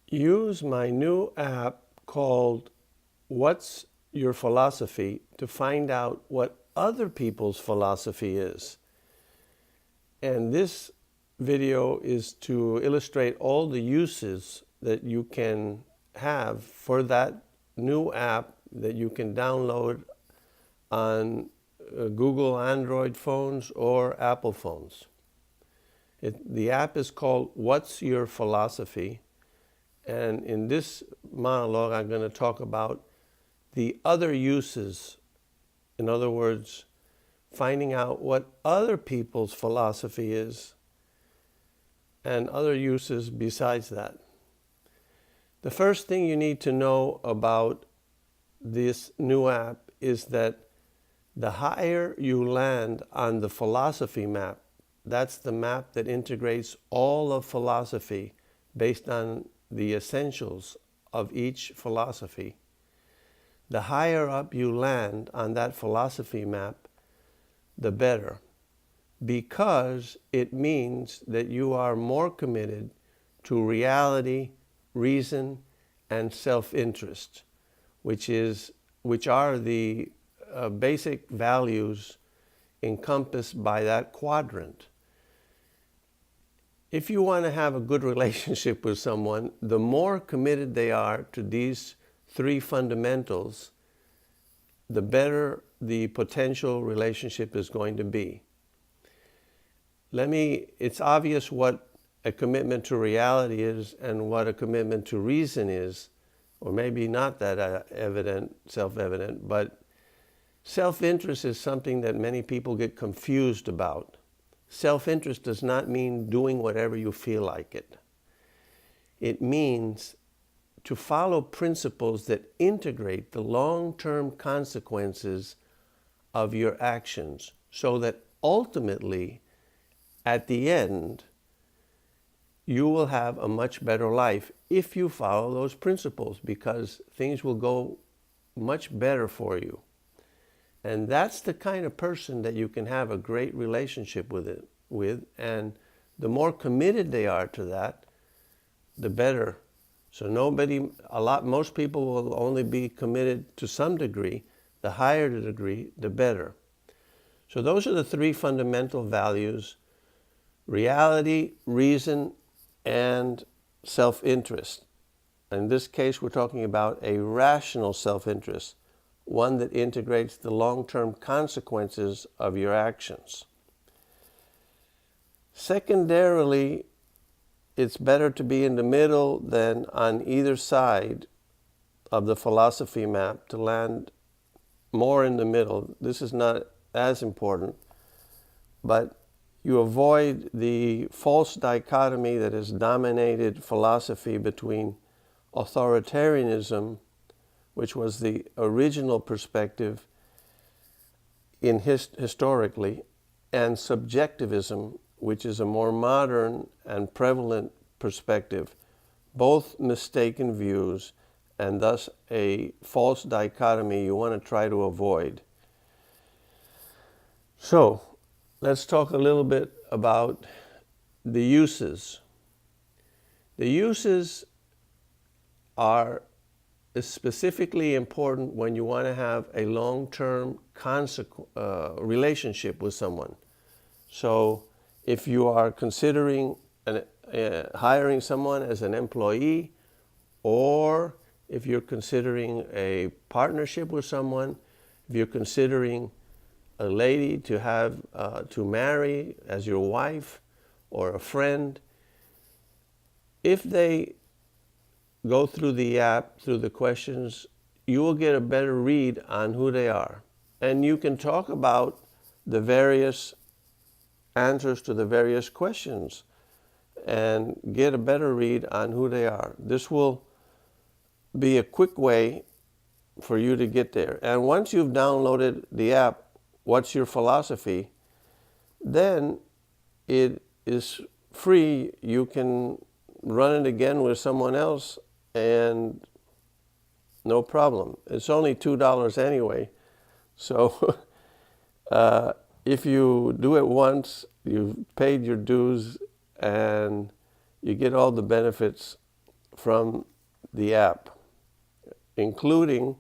Use my new app called What's Your Philosophy to find out what other people's philosophy is. And this video is to illustrate all the uses that you can have for that new app that you can download on Google Android phones or Apple phones. The app is called What's Your Philosophy? And in this monologue, I'm going to talk about the other uses. In other words, finding out what other people's philosophy is and other uses besides that. The first thing you need to know about this new app is that the higher you land on the philosophy map, that's the map that integrates all of philosophy based on the essentials of each philosophy. The higher up you land on that philosophy map, the better, because it means that you are more committed to reality, reason, and self-interest, which are the basic values encompassed by that quadrant. If you want to have a good relationship with someone, the more committed they are to these three fundamentals, the better the potential relationship is going to be. It's obvious what a commitment to reality is and what a commitment to reason is, or maybe not that self-evident, but self-interest is something that many people get confused about. Self-interest does not mean doing whatever you feel like it. It means to follow principles that integrate the long-term consequences of your actions so that ultimately, at the end, you will have a much better life if you follow those principles, because things will go much better for you. And that's the kind of person that you can have a great relationship with, and the more committed they are to that, the better. So most people will only be committed to some degree. The higher the degree, the better. So those are the three fundamental values: reality, reason, and self-interest. In this case, we're talking about a rational self-interest, one that integrates the long-term consequences of your actions. Secondarily, it's better to be in the middle than on either side of the philosophy map, to land more in the middle. This is not as important, but you avoid the false dichotomy that has dominated philosophy between authoritarianism, which was the original perspective historically, and subjectivism, which is a more modern and prevalent perspective. Both mistaken views, and thus a false dichotomy you want to try to avoid. So, let's talk a little bit about the uses. The uses are specifically important when you want to have a long-term relationship with someone. So if you are considering hiring someone as an employee, or if you're considering a partnership with someone, if you're considering a lady to marry as your wife or a friend, if they go through the app, through the questions, you will get a better read on who they are. And you can talk about the various answers to the various questions and get a better read on who they are. This will be a quick way for you to get there. And once you've downloaded the app, What's Your Philosophy, then it is free. You can run it again with someone else and no problem. It's only $2 anyway. So if you do it once, you've paid your dues and you get all the benefits from the app, including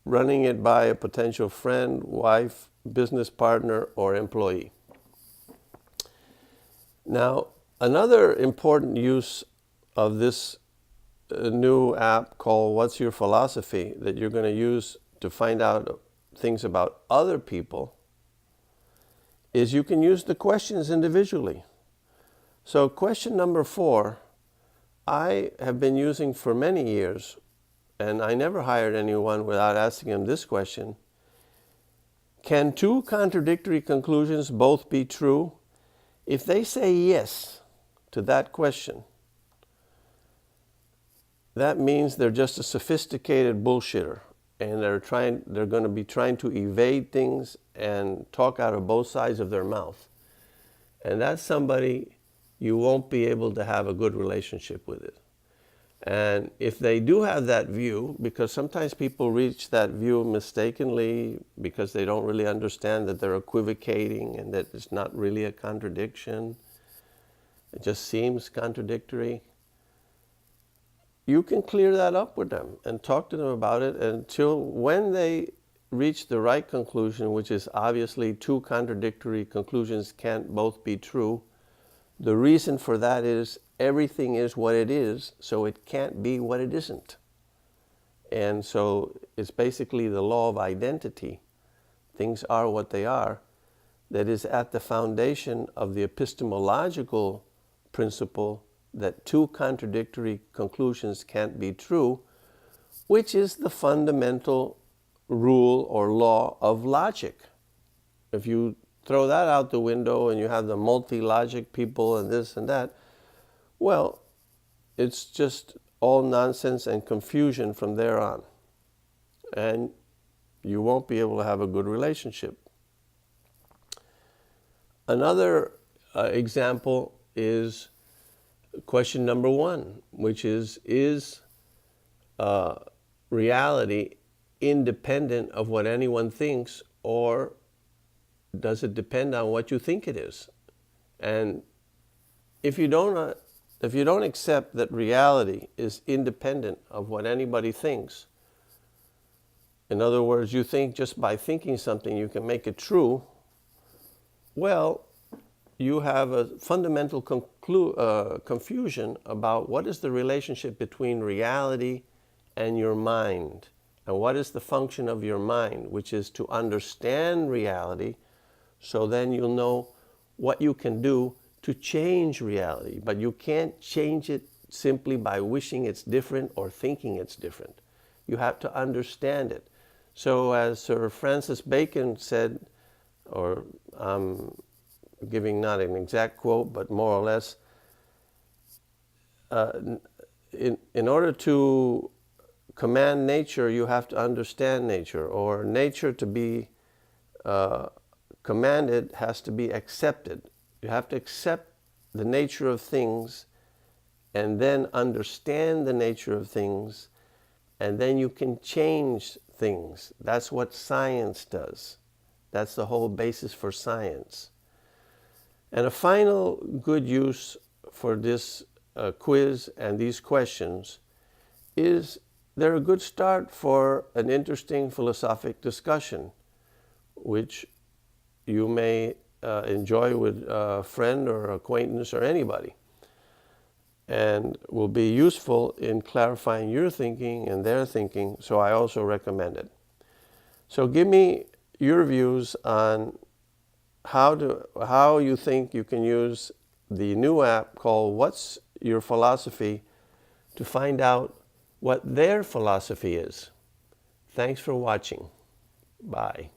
running it by a potential friend, wife, business partner, or employee. Now, another important use of this new app called What's Your Philosophy that you're going to use to find out things about other people is you can use the questions individually. So question number 4, I have been using for many years, and I never hired anyone without asking them this question. Can two contradictory conclusions both be true? If they say yes to that question, that means they're just a sophisticated bullshitter, and they're going to be trying to evade things and talk out of both sides of their mouth. And that's somebody you won't be able to have a good relationship with it. And if they do have that view, because sometimes people reach that view mistakenly because they don't really understand that they're equivocating and that it's not really a contradiction, it just seems contradictory, you can clear that up with them and talk to them about it until when they reach the right conclusion, which is obviously two contradictory conclusions can't both be true. The reason for that is everything is what it is, so it can't be what it isn't. And so it's basically the law of identity. Things are what they are. That is at the foundation of the epistemological principle that two contradictory conclusions can't be true, which is the fundamental rule or law of logic. If you throw that out the window and you have the multi-logic people and this and that, well, it's just all nonsense and confusion from there on. And you won't be able to have a good relationship. Another example is question number 1, which is reality independent of what anyone thinks, or does it depend on what you think it is? And if you don't accept that reality is independent of what anybody thinks, in other words, you think just by thinking something you can make it true, well, you have a fundamental confusion about what is the relationship between reality and your mind. And what is the function of your mind, which is to understand reality, so then you'll know what you can do to change reality. But you can't change it simply by wishing it's different or thinking it's different. You have to understand it. So as Sir Francis Bacon said, or giving not an exact quote, but more or less, in order to command nature, you have to understand nature, or nature to be commanded has to be accepted. You have to accept the nature of things and then understand the nature of things, and then you can change things. That's what science does. That's the whole basis for science. And a final good use for this quiz and these questions is they're a good start for an interesting philosophic discussion, which you may enjoy with a friend or acquaintance or anybody, and will be useful in clarifying your thinking and their thinking, so I also recommend it. So give me your views on how you think you can use the new app called What's Your Philosophy to find out what their philosophy is. Thanks for watching. Bye.